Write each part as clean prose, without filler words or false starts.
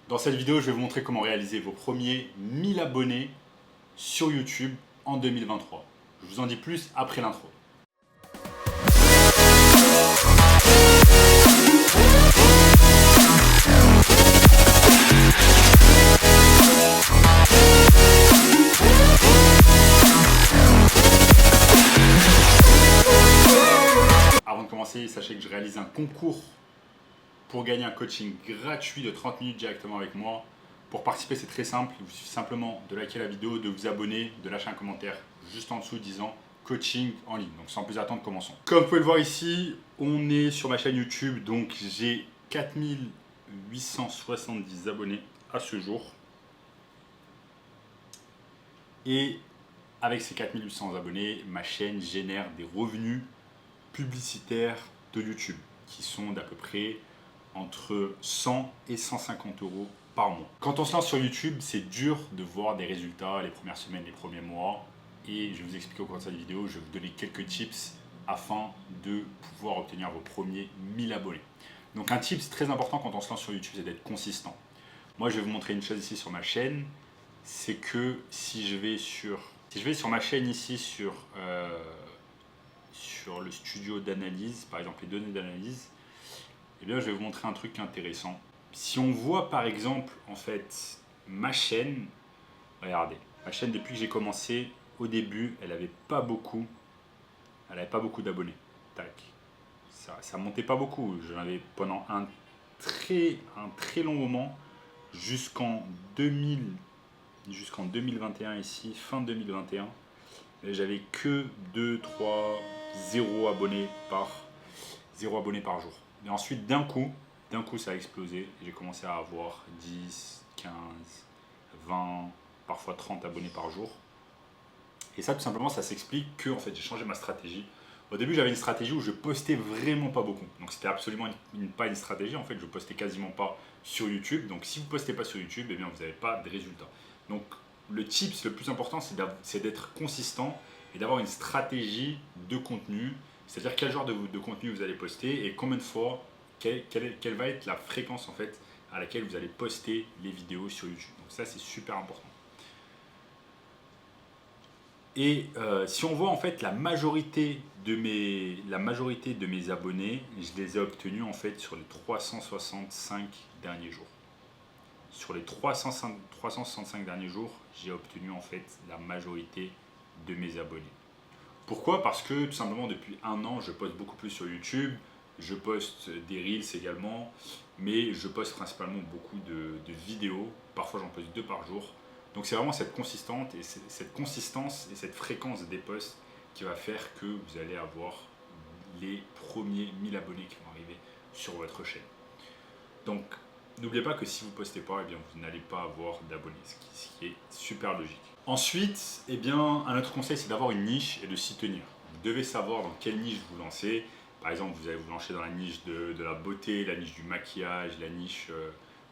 Dans cette vidéo, je vais vous montrer comment réaliser vos premiers 1000 abonnés sur YouTube en 2023. Je vous en dis plus après l'intro. Avant de commencer, sachez que je réalise un concours pour gagner un coaching gratuit de 30 minutes directement avec moi. Pour participer, c'est très simple. Il vous suffit simplement de liker la vidéo, de vous abonner, de lâcher un commentaire juste en dessous disant coaching en ligne. Donc sans plus attendre, commençons. Comme vous pouvez le voir ici, on est sur ma chaîne YouTube. Donc j'ai 4870 abonnés à ce jour. Et avec ces 4800 abonnés, ma chaîne génère des revenus publicitaires de YouTube qui sont d'à peu près entre 100 et 150 euros par mois. Quand on se lance sur YouTube, c'est dur de voir des résultats les premières semaines, les premiers mois. Et je vais vous expliquer au cours de cette vidéo, je vais vous donner quelques tips afin de pouvoir obtenir vos premiers 1000 abonnés. Donc un tips très important quand on se lance sur YouTube, c'est d'être consistant. Moi, je vais vous montrer une chose ici sur ma chaîne, c'est que si je vais sur ma chaîne ici sur le studio d'analyse, par exemple les données d'analyse, eh bien, je vais vous montrer un truc intéressant. Si on voit par exemple, en fait, ma chaîne, regardez, ma chaîne depuis que j'ai commencé, au début, elle n'avait pas beaucoup d'abonnés. Tac, ça montait pas beaucoup. J'en avais pendant un très long moment, jusqu'en 2021 ici, fin 2021. J'avais que 2, 3, 0 abonnés par jour. Et ensuite, d'un coup, ça a explosé. J'ai commencé à avoir 10, 15, 20, parfois 30 abonnés par jour. Et ça, tout simplement, ça s'explique que en fait, j'ai changé ma stratégie. Au début, j'avais une stratégie où je postais vraiment pas beaucoup. Donc, c'était absolument pas une stratégie. En fait, je postais quasiment pas sur YouTube. Donc, si vous postez pas sur YouTube, eh bien, vous n'avez pas de résultats. Donc, le tips le plus important, c'est d'être consistant et d'avoir une stratégie de contenu. C'est-à-dire quel genre de contenu vous allez poster et combien de fois, quelle va être la fréquence en fait à laquelle vous allez poster les vidéos sur YouTube. Donc ça, c'est super important. Et si on voit en fait la majorité de mes abonnés, je les ai obtenus en fait sur les 365 derniers jours. Sur les 365 derniers jours, j'ai obtenu en fait la majorité de mes abonnés. Pourquoi? Parce que tout simplement depuis un an, je poste beaucoup plus sur YouTube, je poste des Reels également, mais je poste principalement beaucoup de vidéos, parfois j'en poste 2 par jour. Donc c'est vraiment cette consistance et cette fréquence des posts qui va faire que vous allez avoir les premiers 1000 abonnés qui vont arriver sur votre chaîne. Donc n'oubliez pas que si vous ne postez pas, eh bien, vous n'allez pas avoir d'abonnés, ce qui est super logique. Ensuite, eh bien, un autre conseil, c'est d'avoir une niche et de s'y tenir. Vous devez savoir dans quelle niche vous lancez. Par exemple, vous allez vous lancer dans la niche de la beauté, la niche du maquillage, la niche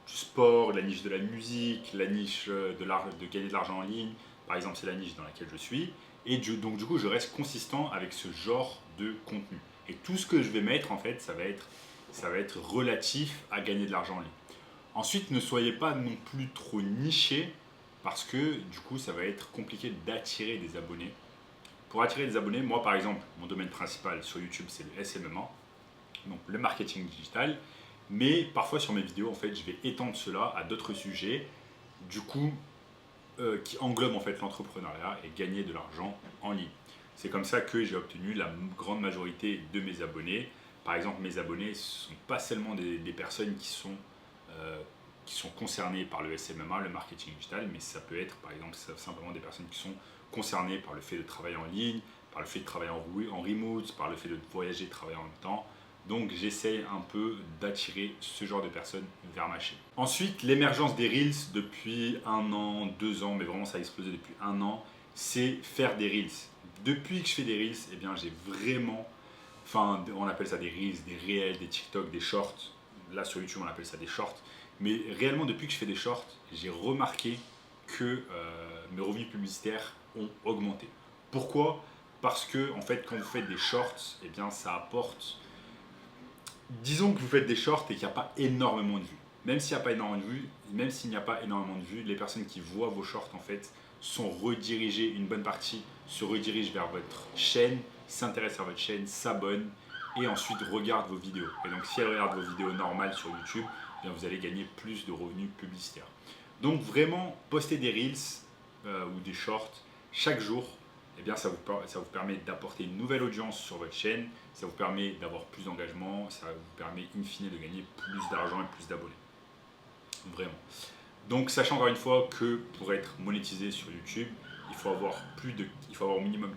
du sport, la niche de la musique, la niche de gagner de l'argent en ligne. Par exemple, c'est la niche dans laquelle je suis. Et donc, du coup, je reste consistant avec ce genre de contenu. Et tout ce que je vais mettre, en fait, ça va être relatif à gagner de l'argent en ligne. Ensuite, ne soyez pas non plus trop niché parce que du coup, ça va être compliqué d'attirer des abonnés. Pour attirer des abonnés, moi par exemple, mon domaine principal sur YouTube, c'est le SMMA, donc le marketing digital. Mais parfois sur mes vidéos, en fait, je vais étendre cela à d'autres sujets, du coup, qui englobent en fait l'entrepreneuriat et gagner de l'argent en ligne. C'est comme ça que j'ai obtenu la grande majorité de mes abonnés. Par exemple, mes abonnés ne sont pas seulement des personnes qui sont concernées par le SMMA, le marketing digital, mais ça peut être par exemple simplement des personnes qui sont concernées par le fait de travailler en ligne, par le fait de travailler en remote, par le fait de voyager, de travailler en même temps. Donc j'essaye un peu d'attirer ce genre de personnes vers ma chaîne. Ensuite, l'émergence des Reels depuis 1 an, 2 ans, mais vraiment ça a explosé depuis 1 an, c'est faire des Reels. Depuis que je fais des Reels, eh bien j'ai vraiment, on appelle ça des Reels, des réels, des TikTok, des shorts. Là sur YouTube on appelle ça des shorts. Mais réellement depuis que je fais des shorts, j'ai remarqué que mes revenus publicitaires ont augmenté. Pourquoi? Parce que en fait quand vous faites des shorts, eh bien ça apporte. Disons que vous faites des shorts et qu'il n'y a pas énormément de vues. même s'il n'y a pas énormément de vues, même s'il n'y a pas énormément de vues, les personnes qui voient vos shorts en fait sont redirigées, une bonne partie se redirige vers votre chaîne, s'intéresse à votre chaîne, s'abonne et ensuite regarde vos vidéos. Et donc si elles regardent vos vidéos normales sur YouTube, eh bien, vous allez gagner plus de revenus publicitaires. Donc vraiment, poster des Reels ou des Shorts chaque jour, eh bien, ça vous permet d'apporter une nouvelle audience sur votre chaîne, ça vous permet d'avoir plus d'engagement, ça vous permet in fine de gagner plus d'argent et plus d'abonnés. Vraiment. Donc sachant encore une fois que pour être monétisé sur YouTube, il faut avoir au minimum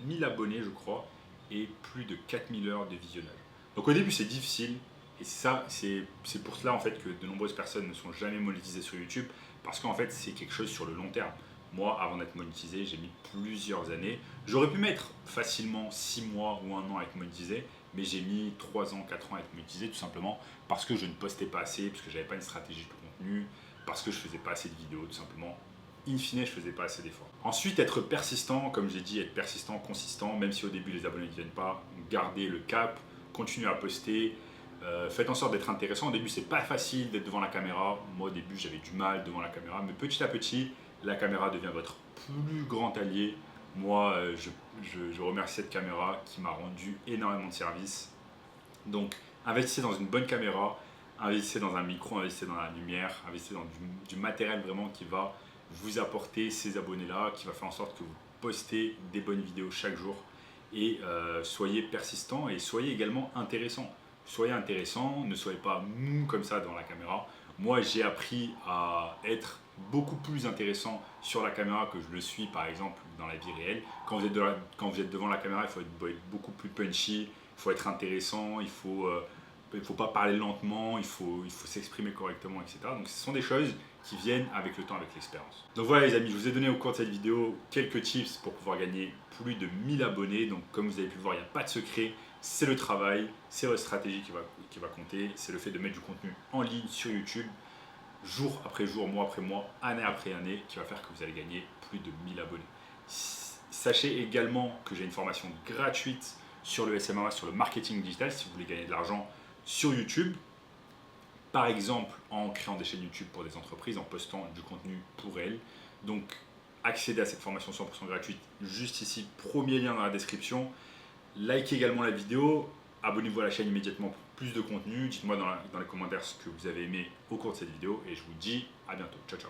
1000 abonnés je crois et plus de 4000 heures de visionnage. Donc au début c'est difficile et c'est pour cela en fait que de nombreuses personnes ne sont jamais monétisées sur YouTube parce qu'en fait c'est quelque chose sur le long terme. Moi avant d'être monétisé j'ai mis plusieurs années. J'aurais pu mettre facilement 6 mois ou 1 an à être monétisé, mais j'ai mis 3 ans, 4 ans à être monétisé tout simplement parce que je ne postais pas assez, parce que j'avais pas une stratégie de contenu, parce que je faisais pas assez de vidéos tout simplement. In fine, je faisais pas assez d'efforts. Ensuite, être persistant, comme j'ai dit, être persistant, consistant, même si au début les abonnés ne viennent pas, garder le cap, continuer à poster, faites en sorte d'être intéressant. Au début, c'est pas facile d'être devant la caméra. Moi, au début, j'avais du mal devant la caméra, mais petit à petit, la caméra devient votre plus grand allié. Moi, je remercie cette caméra qui m'a rendu énormément de services. Donc, investissez dans une bonne caméra, investissez dans un micro, investissez dans la lumière, investissez dans du matériel vraiment qui va vous apporter ces abonnés-là, qui va faire en sorte que vous postez des bonnes vidéos chaque jour et soyez persistant et soyez également intéressant. Soyez intéressant, ne soyez pas mou comme ça devant la caméra. Moi, j'ai appris à être beaucoup plus intéressant sur la caméra que je le suis par exemple dans la vie réelle. Quand vous êtes devant la caméra, il faut être beaucoup plus punchy, il faut être intéressant, il faut pas parler lentement, il faut s'exprimer correctement, etc. Donc ce sont des choses qui viennent avec le temps, avec l'expérience. Donc voilà les amis, je vous ai donné au cours de cette vidéo quelques tips pour pouvoir gagner plus de 1000 abonnés. Donc comme vous avez pu le voir, il n'y a pas de secret, c'est le travail, c'est votre stratégie qui va compter, c'est le fait de mettre du contenu en ligne sur YouTube, jour après jour, mois après mois, année après année, qui va faire que vous allez gagner plus de 1000 abonnés. Sachez également que j'ai une formation gratuite sur le SMMA, sur le marketing digital, si vous voulez gagner de l'argent sur YouTube, par exemple en créant des chaînes YouTube pour des entreprises, en postant du contenu pour elles. Donc accédez à cette formation 100% gratuite juste ici, premier lien dans la description. Likez également la vidéo, abonnez-vous à la chaîne immédiatement pour plus de contenu. Dites-moi dans les commentaires ce que vous avez aimé au cours de cette vidéo et je vous dis à bientôt. Ciao ciao.